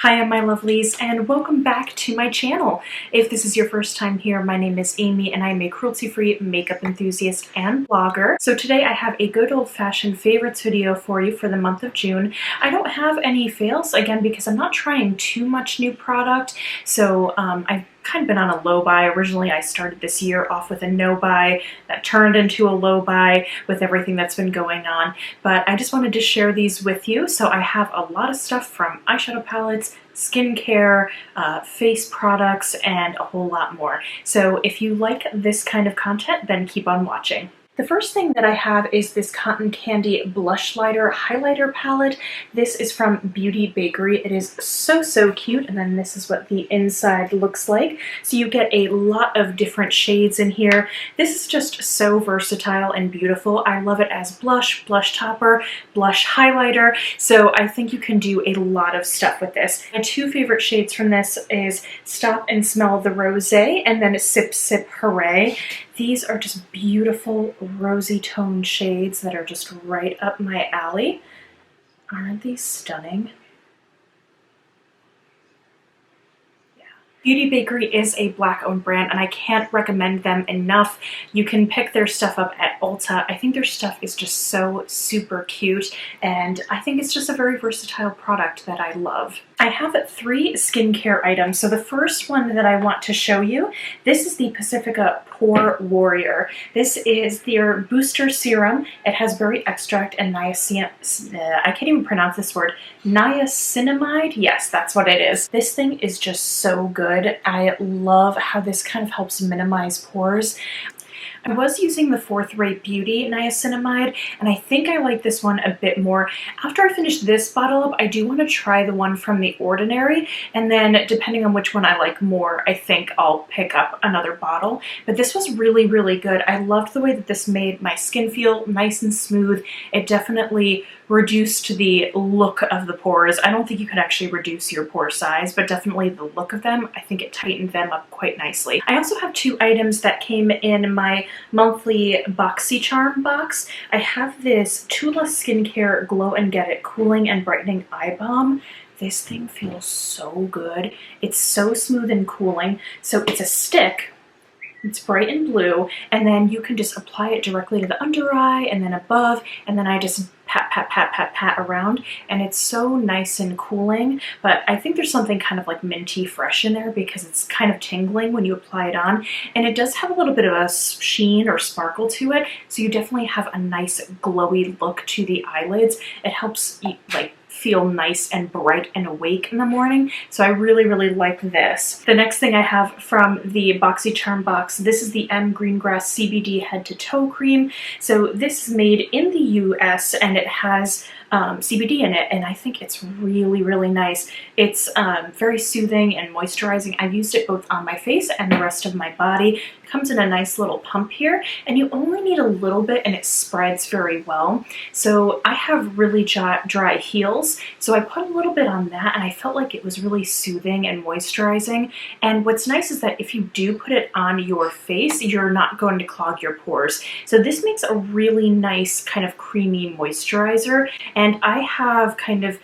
Hi, my lovelies, and welcome back to my channel. If this is your first time here, my name is Amy and I'm a cruelty-free makeup enthusiast and blogger. So today I have a good old-fashioned favorites video for you for the month of June. I don't have any fails, again, because I'm not trying too much new product. So I've kind of been on a low buy. Originally, I started this year off with a no buy that turned into a low buy with everything that's been going on. But I just wanted to share these with you. So I have a lot of stuff from eyeshadow palettes, skincare, face products, and a whole lot more. So if you like this kind of content, then keep on watching. The first thing that I have is this Cotton Candy Blushlighter highlighter palette. This is from Bakerie. It is so cute, and then this is what the inside looks like. So you get a lot of different shades in here. This is just so versatile and beautiful. I love it as blush, blush topper, blush highlighter. So I think you can do a lot of stuff with this. My two favorite shades from this is Stop and Smell the Rosé and then Sip Sip Hooray. These are just beautiful rosy toned shades that are just right up my alley. Aren't these stunning? Bakerie is a Black-owned brand, and I can't recommend them enough. You can pick their stuff up at Ulta. I think their stuff is just so super cute, and I think it's just a very versatile product that I love. I have 3 skincare items. So the first one that I want to show you, this is the Pacifica Pore Warrior. This is their booster serum. It has berry extract and niacinamide. I can't even pronounce this word. Niacinamide? Yes, that's what it is. This thing is just so good. I love how this kind of helps minimize pores. I was using the Fourth Rate Beauty niacinamide, and I think I like this one a bit more. After I finish this bottle up, I do want to try the one from The Ordinary, and then depending on which one I like more, I think I'll pick up another bottle. But this was really good. I loved the way that this made my skin feel nice and smooth. It definitely reduced the look of the pores. I don't think you could actually reduce your pore size, but definitely the look of them. I think it tightened them up quite nicely. I also have 2 items that came in my monthly BoxyCharm box. I have this Tula Skincare Glow and Get It Cooling and Brightening Eye Balm. This thing feels so good. It's so smooth and cooling. So it's a stick. It's bright and blue, and then you can just apply it directly to the under eye and then above, and then I just pat around, and it's so nice and cooling. But I think there's something kind of like minty fresh in there because it's kind of tingling when you apply it on, and it does have a little bit of a sheen or sparkle to it, so you definitely have a nice glowy look to the eyelids. It helps you feel nice and bright and awake in the morning. So I really like this. The next thing I have from the BoxyCharm box, this is the Greengrass CBD Head to Toe Cream. So this is made in the US and it has CBD in it, and I think it's really nice. It's very soothing and moisturizing. I've used it both on my face and the rest of my body. It comes in a nice little pump here, and you only need a little bit and it spreads very well. So I have really dry heels, so I put a little bit on that and I felt like it was really soothing and moisturizing. And what's nice is that if you do put it on your face, you're not going to clog your pores. So this makes a really nice kind of creamy moisturizer. And I have kind of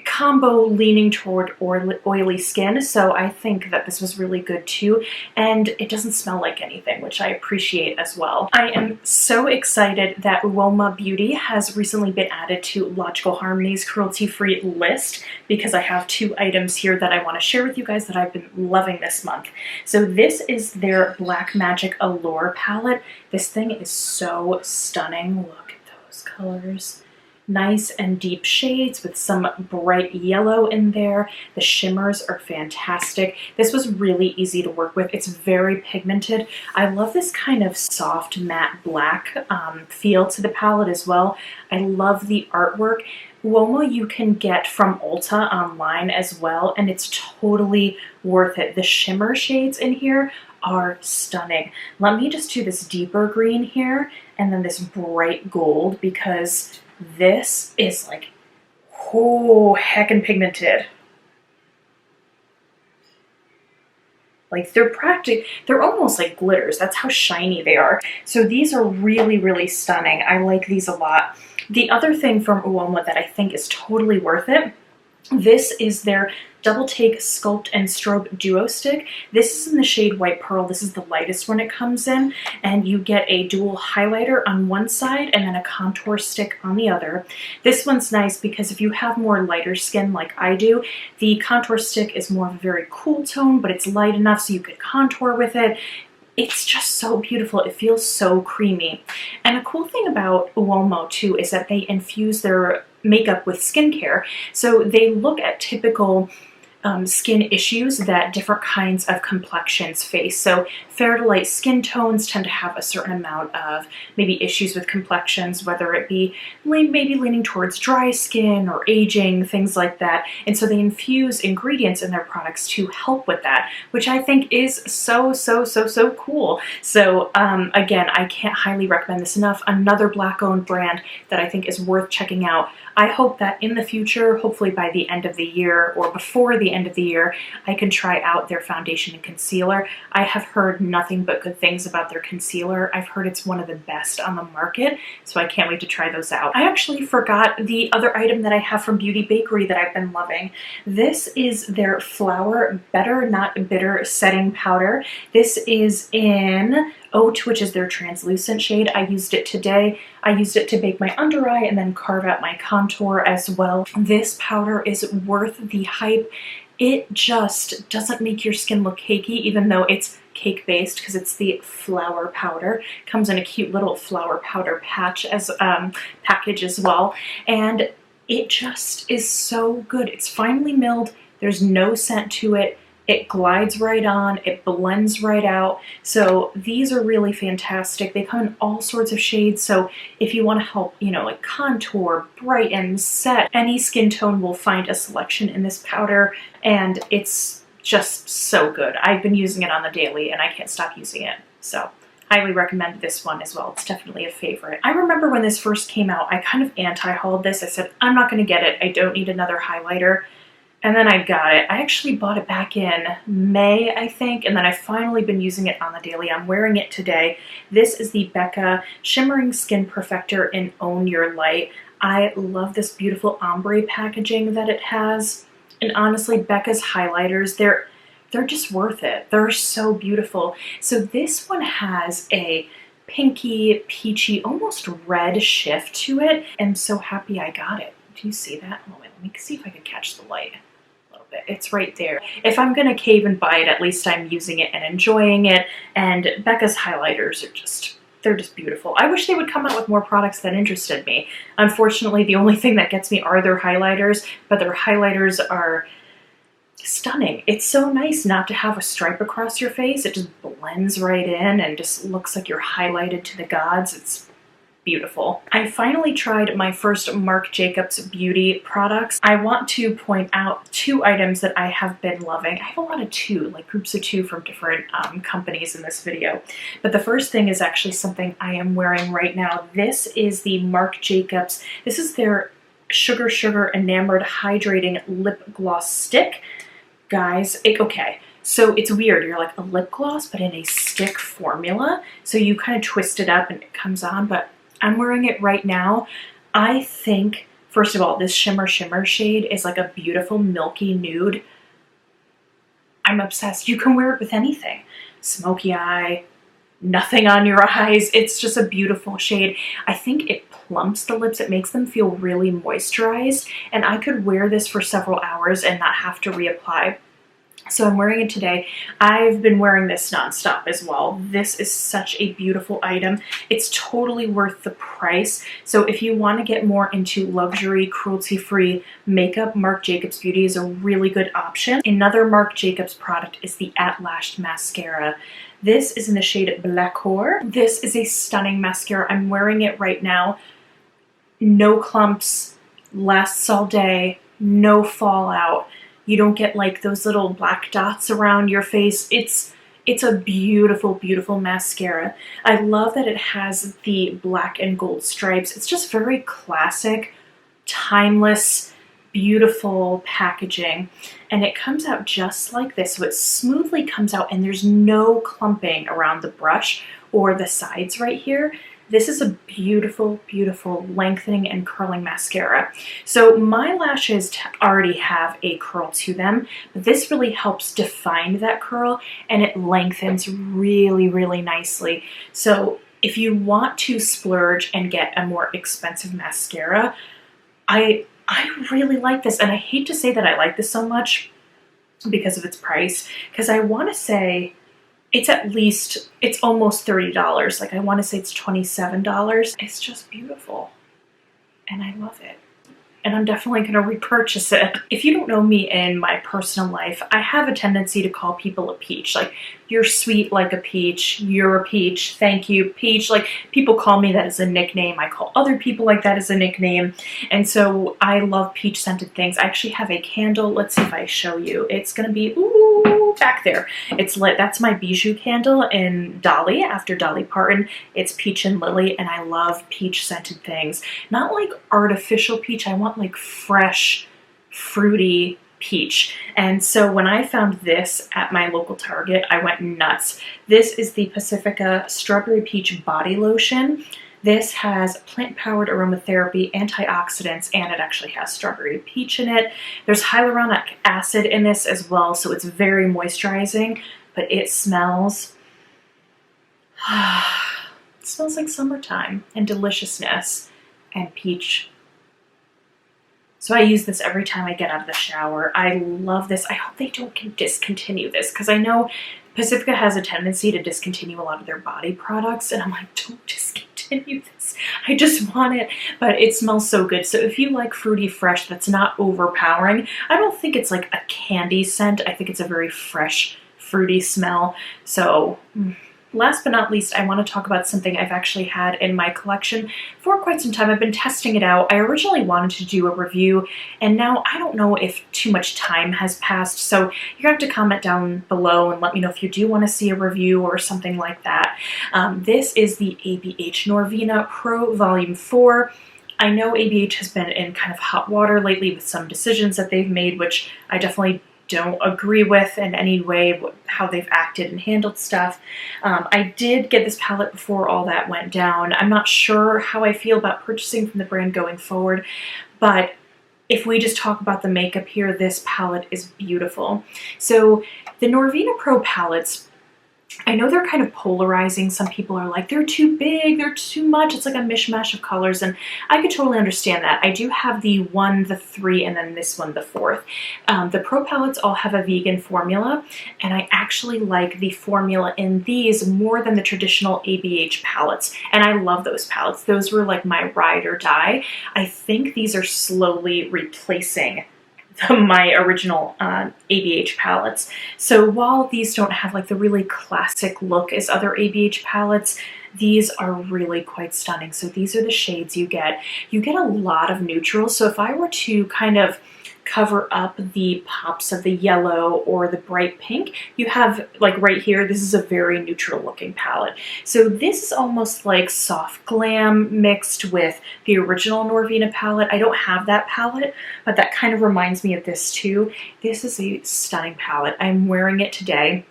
combo leaning toward oily skin, so I think that this was really good too, and it doesn't smell like anything, which I appreciate as well. I am so excited that Uoma Beauty has recently been added to Logical Harmony's cruelty-free list, because I have 2 items here that I want to share with you guys that I've been loving this month. So this is their Black Magic Allure palette. This thing is so stunning. Look at those colors. Nice and deep shades with some bright yellow in there. The shimmers are fantastic. This was really easy to work with. It's very pigmented. I love this kind of soft matte black feel to the palette as well. I love the artwork. Uoma you can get from Ulta online as well, and it's totally worth it. The shimmer shades in here are stunning. Let me just do this deeper green here and then this bright gold, because this is like, oh, heckin' pigmented. Like they're almost like glitters. That's how shiny they are. So these are really stunning. I like these a lot. The other thing from Uoma that I think is totally worth it This is their Double Take Sculpt and Strobe Duo Stick. This is in the shade White Pearl. This is the lightest one it comes in, and you get a dual highlighter on one side and then a contour stick on the other. This one's nice because if you have more lighter skin like I do, the contour stick is more of a very cool tone, but it's light enough so you could contour with it. It's just so beautiful. It feels so creamy. And a cool thing about Uoma too is that they infuse their makeup with skincare. So they look at typical skin issues that different kinds of complexions face. So fair to light skin tones tend to have a certain amount of maybe issues with complexions, whether it be maybe leaning towards dry skin or aging, things like that. And so they infuse ingredients in their products to help with that, which I think is so cool. So again, I can't highly recommend this enough. Another Black-owned brand that I think is worth checking out. I hope that in the future, hopefully by the end of the year or before the end of the year, I can try out their foundation and concealer. I have heard nothing but good things about their concealer. I've heard it's one of the best on the market, so I can't wait to try those out. I actually forgot the other item that I have from Beauty Bakerie that I've been loving. This is their Flower Better Not Bitter Setting Powder. This is in Oat, which is their translucent shade. I used it today. I used it to bake my under eye and then carve out my contour as well. This powder is worth the hype. It just doesn't make your skin look cakey, even though it's cake based because it's the flower powder. It comes in a cute little flower powder patch as package as well. And it just is so good. It's finely milled. There's no scent to it. It glides right on, it blends right out. So these are really fantastic. They come in all sorts of shades. So if you want to help, you know, like contour, brighten, set, any skin tone will find a selection in this powder, and it's just so good. I've been using it on the daily and I can't stop using it. So highly recommend this one as well. It's definitely a favorite. I remember when this first came out, I kind of anti-hauled this. I said, I'm not going to get it. I don't need another highlighter. And then I got it. I actually bought it back in May, I think, and then I've finally been using it on the daily. I'm wearing it today. This is the Becca Shimmering Skin Perfector in Own Your Light. I love this beautiful ombre packaging that it has. And honestly, Becca's highlighters, they're just worth it. They're so beautiful. So this one has a pinky, peachy, almost red shift to it. I'm so happy I got it. Do you see that? Oh, wait, let me see if I can catch the light. It's right there. If I'm gonna cave and buy it, at least I'm using it and enjoying it. And Becca's highlighters are they're just beautiful. I wish they would come out with more products that interested me. Unfortunately, the only thing that gets me are their highlighters, but their highlighters are stunning. It's so nice not to have a stripe across your face. It just blends right in and just looks like you're highlighted to the gods. It's beautiful. I finally tried my first Marc Jacobs beauty products. I want to point out two items that I have been loving. I have a lot of groups of two from different companies in this video. But the first thing is actually something I am wearing right now. This is the Marc Jacobs. This is their Sugar Sugar Enamored Hydrating Lip Gloss Stick. Guys, okay. So it's weird, you're like a lip gloss, but in a stick formula. So you kind of twist it up and it comes on, but I'm wearing it right now. I think, first of all, this Shimmer shade is like a beautiful milky nude. I'm obsessed. You can wear it with anything. Smoky eye, nothing on your eyes. It's just a beautiful shade. I think it plumps the lips. It makes them feel really moisturized. And I could wear this for several hours and not have to reapply. So I'm wearing it today. I've been wearing this nonstop as well. This is such a beautiful item. It's totally worth the price. So if you want to get more into luxury, cruelty-free makeup, Marc Jacobs Beauty is a really good option. Another Marc Jacobs product is the Lash'd mascara. This is in the shade Blackcore. This is a stunning mascara. I'm wearing it right now. No clumps, lasts all day, no fallout. You don't get like those little black dots around your face. It's a beautiful, beautiful mascara. I love that it has the black and gold stripes. It's just very classic, timeless, beautiful packaging. And it comes out just like this. So it smoothly comes out and there's no clumping around the brush or the sides right here. This is a beautiful, beautiful lengthening and curling mascara. So my lashes already have a curl to them, but this really helps define that curl and it lengthens really, really nicely. So if you want to splurge and get a more expensive mascara, I really like this. And I hate to say that I like this so much because of its price, because I want to say it's almost $30. Like I want to say it's $27. It's just beautiful and I love it. And I'm definitely going to repurchase it. If you don't know me in my personal life, I have a tendency to call people a peach. Like, you're sweet like a peach, you're a peach, thank you, peach. Like, people call me that as a nickname. I call other people like that as a nickname. And so I love peach scented things. I actually have a candle. Let's see if I show you. It's going to be, ooh, back there. It's lit. That's my bijou candle in Dolly, after Dolly Parton. It's peach and lily, and I love peach scented things. Not like artificial peach. I want like fresh, fruity peach. And so when I found this at my local Target, I went nuts. This is the Pacifica Strawberry Peach Body Lotion. This has plant-powered aromatherapy, antioxidants, and it actually has strawberry peach in it. There's hyaluronic acid in this as well, so it's very moisturizing, but it smells, it smells like summertime and deliciousness and peach. So I use this every time I get out of the shower. I love this. I hope they don't discontinue this, because I know Pacifica has a tendency to discontinue a lot of their body products, and I'm like, don't discontinue this. I just want it, but it smells so good. So if you like fruity fresh that's not overpowering, I don't think it's like a candy scent. I think it's a very fresh, fruity smell. So last but not least, I want to talk about something I've actually had in my collection for quite some time. I've been testing it out. I originally wanted to do a review, and now I don't know if too much time has passed, so you're going to have to comment down below and let me know if you do want to see a review or something like that. This is the ABH Norvina Pro Volume 4. I know ABH has been in kind of hot water lately with some decisions that they've made, which I definitely don't agree with in any way, how they've acted and handled stuff. I did get this palette before all that went down. I'm not sure how I feel about purchasing from the brand going forward, but if we just talk about the makeup here, this palette is beautiful. So the Norvina Pro palettes, I know they're kind of polarizing. Some people are like, they're too big, they're too much. It's like a mishmash of colors, and I could totally understand that. I do have the 1, the 3, and then this one, the 4th. The Pro palettes all have a vegan formula, and I actually like the formula in these more than the traditional ABH palettes, and I love those palettes. Those were like my ride or die. I think these are slowly replacing my original ABH palettes. So while these don't have like the really classic look as other ABH palettes, these are really quite stunning. So these are the shades you get. You get a lot of neutrals. So if I were to kind of cover up the pops of the yellow or the bright pink, you have like right here, this is a very neutral looking palette. So this is almost like soft glam mixed with the original Norvina palette. I don't have that palette, but that kind of reminds me of this too. This is a stunning palette. I'm wearing it today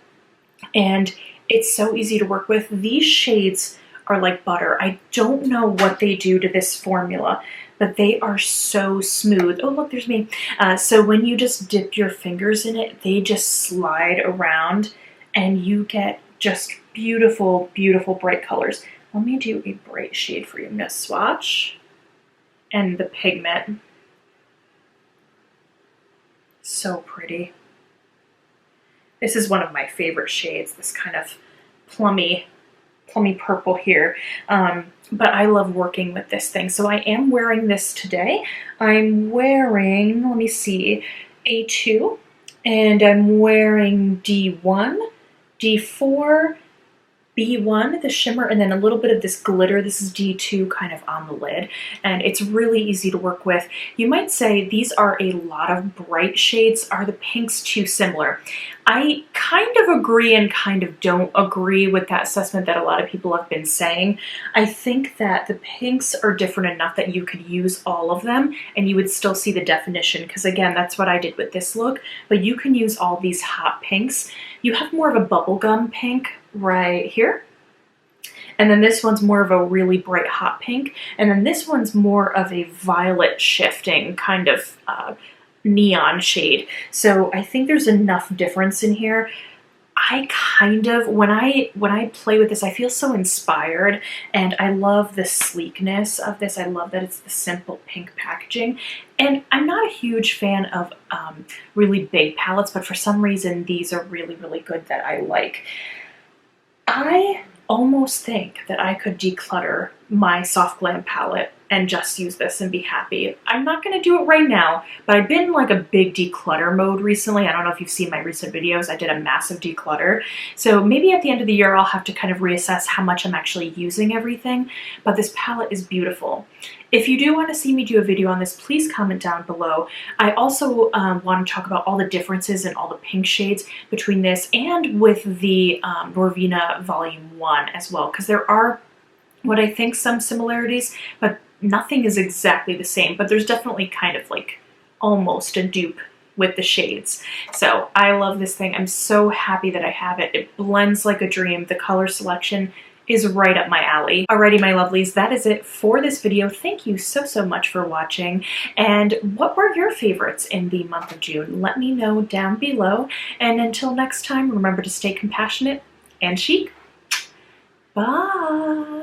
and it's so easy to work with. These shades are like butter. I don't know what they do to this formula, but they are so smooth. Oh, look, there's me. So when you just dip your fingers in it, they just slide around and you get just beautiful, beautiful bright colors. Let me do a bright shade for you. I'm gonna swatch. And the Pigment. So pretty. This is one of my favorite shades, this kind of plummy purple here. But I love working with this thing. So I am wearing this today. I'm wearing, let me see, A2, and I'm wearing D1, D4, B1, the shimmer, and then a little bit of this glitter. This is D2 kind of on the lid, and it's really easy to work with. You might say these are a lot of bright shades. Are the pinks too similar? I kind of agree and kind of don't agree with that assessment that a lot of people have been saying. I think that the pinks are different enough that you could use all of them and you would still see the definition, because again, that's what I did with this look, but you can use all these hot pinks. You have more of a bubblegum pink right here. And then this one's more of a really bright hot pink. And then this one's more of a violet shifting kind of neon shade. So I think there's enough difference in here. I kind of, when I play with this, I feel so inspired, and I love the sleekness of this. I love that it's the simple pink packaging. And I'm not a huge fan of really big palettes, but for some reason these are really, really good that I like. I almost think that I could declutter my Soft Glam palette and just use this and be happy. I'm not going to do it right now, but I've been in like a big declutter mode recently. I don't know if you've seen my recent videos. I did a massive declutter. So maybe at the end of the year, I'll have to kind of reassess how much I'm actually using everything, but this palette is beautiful. If you do want to see me do a video on this, please comment down below. I also want to talk about all the differences in all the pink shades between this and with the Norvina Volume 1 as well, because there are what I think some similarities, but nothing is exactly the same, but there's definitely kind of like almost a dupe with the shades. So I love this thing. I'm so happy that I have it. It blends like a dream. The color selection is right up my alley. Alrighty, my lovelies, that is it for this video. Thank you so, so much for watching. And what were your favorites in the month of June? Let me know down below. And until next time, remember to stay compassionate and chic. Bye.